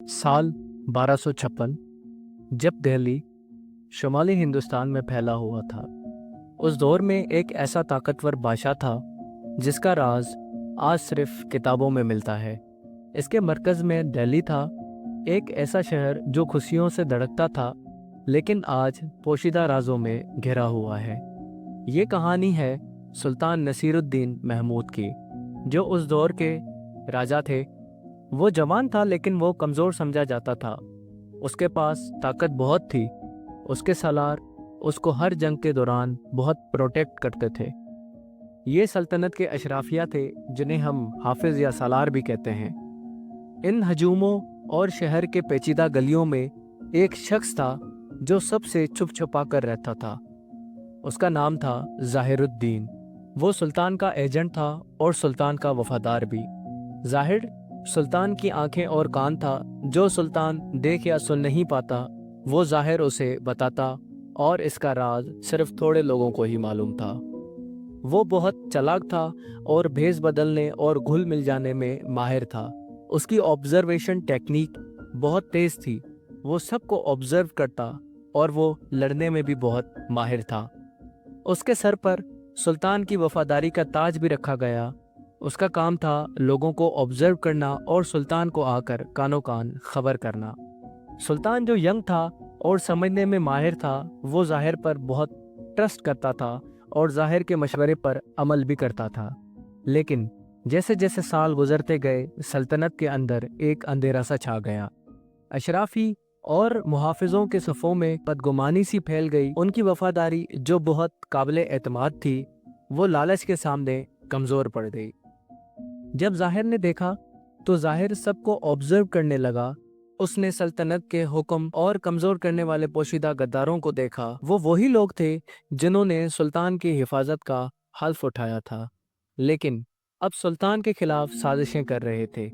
साल 1256 जब दिल्ली शुमाली हिंदुस्तान में फैला हुआ था। उस दौर में एक ऐसा ताकतवर बादशाह था जिसका राज आज सिर्फ किताबों में मिलता है। इसके मरकज़ में दिल्ली था, एक ऐसा शहर जो खुशियों से धड़कता था लेकिन आज पोशीदा राजों में घिरा हुआ है। ये कहानी है सुल्तान नसीरुद्दीन महमूद की, जो उस दौर के राजा थे। वो जवान था लेकिन वो कमज़ोर समझा जाता था। उसके पास ताकत बहुत थी। उसके सालार उसको हर जंग के दौरान बहुत प्रोटेक्ट करते थे। ये सल्तनत के अशराफिया थे जिन्हें हम हाफिज या सालार भी कहते हैं। इन हजूमों और शहर के पेचीदा गलियों में एक शख्स था जो सबसे छुप छुपा कर रहता था। उसका नाम था ज़ाहिरुद्दीन। वो सुल्तान का एजेंट था और सुल्तान का वफादार भी। ज़ाहिर सुल्तान की आंखें और कान था। जो सुल्तान देख या सुन नहीं पाता वो ज़ाहिर उसे बताता, और इसका राज सिर्फ थोड़े लोगों को ही मालूम था। वो बहुत चालाक था और भेस बदलने और घुल मिल जाने में माहिर था। उसकी ऑब्जर्वेशन टेक्निक बहुत तेज थी। वो सबको ऑब्जर्व करता और वो लड़ने में भी बहुत माहिर था। उसके सर पर सुल्तान की वफादारी का ताज भी रखा गया। उसका काम था लोगों को ऑब्जर्व करना और सुल्तान को आकर कानो कान खबर करना। सुल्तान जो यंग था और समझने में माहिर था, वो ज़ाहिर पर बहुत ट्रस्ट करता था और ज़ाहिर के मशवरे पर अमल भी करता था। लेकिन जैसे जैसे साल गुजरते गए, सल्तनत के अंदर एक अंधेरा सा छा गया। अशराफी और मुहाफिजों के सफ़ों में बदगुमानी सी फैल गई। उनकी वफादारी जो बहुत काबिले एतमाद थी, वो लालच के सामने कमज़ोर पड़ गई। जब ज़ाहिर ने देखा तो ज़ाहिर सबको ऑब्जर्व करने लगा। उसने सल्तनत के हुक्म और कमज़ोर करने वाले पोशीदा गद्दारों को देखा। वो वही लोग थे जिन्होंने सुल्तान की हिफाजत का हल्फ उठाया था, लेकिन अब सुल्तान के खिलाफ साजिशें कर रहे थे।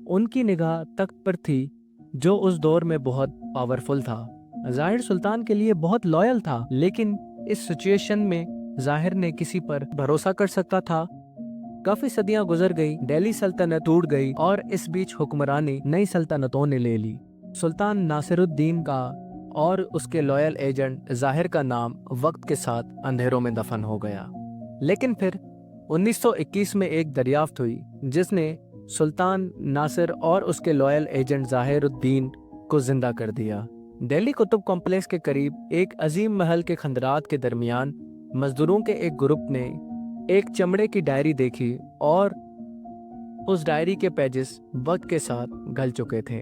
उनकी निगाह तख्त पर थी जो उस दौर में बहुत पावरफुल था। ज़ाहिर सुल्तान के लिए बहुत लॉयल था, लेकिन इस सिचुएशन में ज़ाहिर ने किसी पर भरोसा कर सकता था? काफी सदियां गुजर गई, दिल्ली सल्तनत टूट गई और इस बीच हुक्मरानी नई सल्तनतों ने ले ली। सुल्तान नासिरुद्दीन का और उसके लॉयल एजेंट ज़ाहिर का नाम वक्त के साथ अंधेरों में दफन हो गया। लेकिन फिर 1921 में एक दरियाफ्त हुई जिसने सुल्तान नासिर और उसके लॉयल एजेंट ज़ाहिरुद्दीन को जिंदा कर दिया। दिल्ली कुतुब कॉम्प्लेक्स के करीब एक अजीम महल के खंडरात के दरमियान मजदूरों के एक ग्रुप ने एक चमड़े की डायरी देखी और उस डायरी के पेजेस वक्त के साथ गल चुके थे।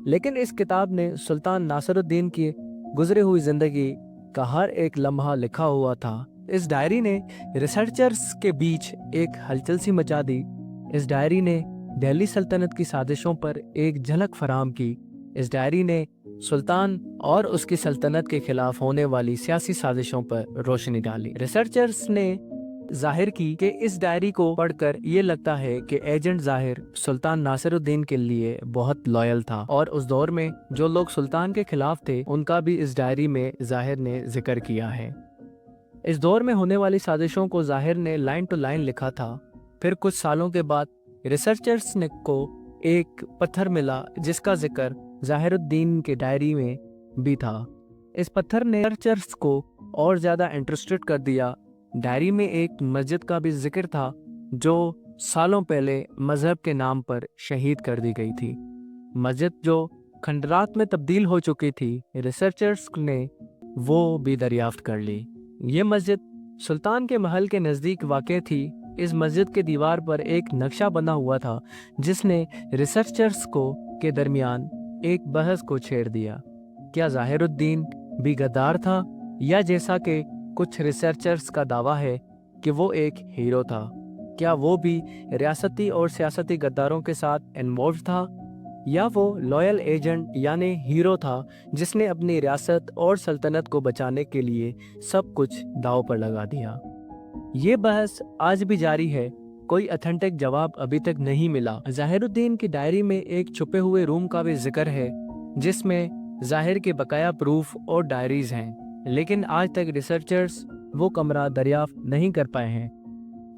लेकिन इस किताब ने सुल्तान नासिरुद्दीन की गुजरी हुई जिंदगी का हर एक लम्हा लिखा हुआ था। इस डायरी ने रिसर्चर्स के बीच एक हलचल सी मचा दी। इस डायरी ने दिल्ली सल्तनत की साजिशों पर एक झलक फराहम की। इस डायरी ने सुल्तान और उसकी सल्तनत के खिलाफ होने वाली सियासी साजिशों पर रोशनी डाली। रिसर्चर्स ने ज़ाहिर की कि इस डायरी को पढ़कर ये लगता है कि एजेंट ज़ाहिर सुल्तान नासिरुद्दीन के लिए बहुत लॉयल था, और उस दौर में जो लोग सुल्तान के खिलाफ थे उनका भी इस डायरी में ज़ाहिर ने जिक्र किया है। इस दौर में होने वाली साजिशों को ज़ाहिर ने लाइन टू लाइन लिखा था। फिर कुछ सालों के बाद रिसर्चर्स ने को एक पत्थर मिला जिसका जिक्र ज़ाहिरुद्दीन के डायरी में भी था। इस पत्थर ने रिसर्चर्स को और ज़्यादा इंटरेस्टेड कर दिया। डायरी में एक मस्जिद का भी जिक्र था जो सालों पहले मजहब के नाम पर शहीद कर दी गई थी। मस्जिद जो खंडरात में तब्दील हो चुकी थी, रिसर्चर्स ने वो भी दरियाफ्त कर ली। ये मस्जिद सुल्तान के महल के नज़दीक वाक़ थी। इस मस्जिद के दीवार पर एक नक्शा बना हुआ था जिसने रिसर्चर्स को के दरमियान एक बहस को छेड़ दिया। क्या ज़ाहिरुद्दीन भी गद्दार था, या जैसा कि कुछ रिसर्चर्स का दावा है कि वो एक हीरो था, क्या वो भी रियासती और सियासती गद्दारों के साथ इन्वॉल्व था, या वो लॉयल एजेंट यानी हीरो था जिसने अपनी रियासत और सल्तनत को बचाने के लिए सब कुछ दांव पर लगा दिया। ये बहस आज भी जारी है। कोई ऑथेंटिक जवाब अभी तक नहीं मिला। ज़ाहिरुद्दीन की डायरी में एक छुपे हुए रूम का भी जिक्र है जिसमें ज़ाहिर के बकाया प्रूफ और डायरीज हैं, लेकिन आज तक रिसर्चर्स वो कमरा दरियाफ्त नहीं कर पाए हैं।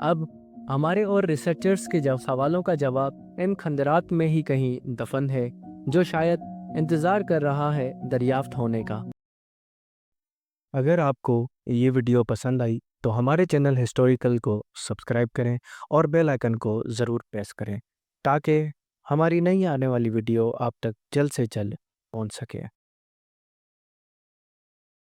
अब हमारे और रिसर्चर्स के सवालों का जवाब इन खंदरात में ही कहीं दफन है। جو شاید انتظار کر رہا ہے دریافت ہونے کا۔ اگر آپ کو یہ ویڈیو پسند آئی تو ہمارے چینل ہسٹوریکل کو سبسکرائب کریں اور بیل آئکن کو ضرور پریس کریں تاکہ ہماری نئی آنے والی ویڈیو آپ تک جلد سے جلد پہنچ سکے۔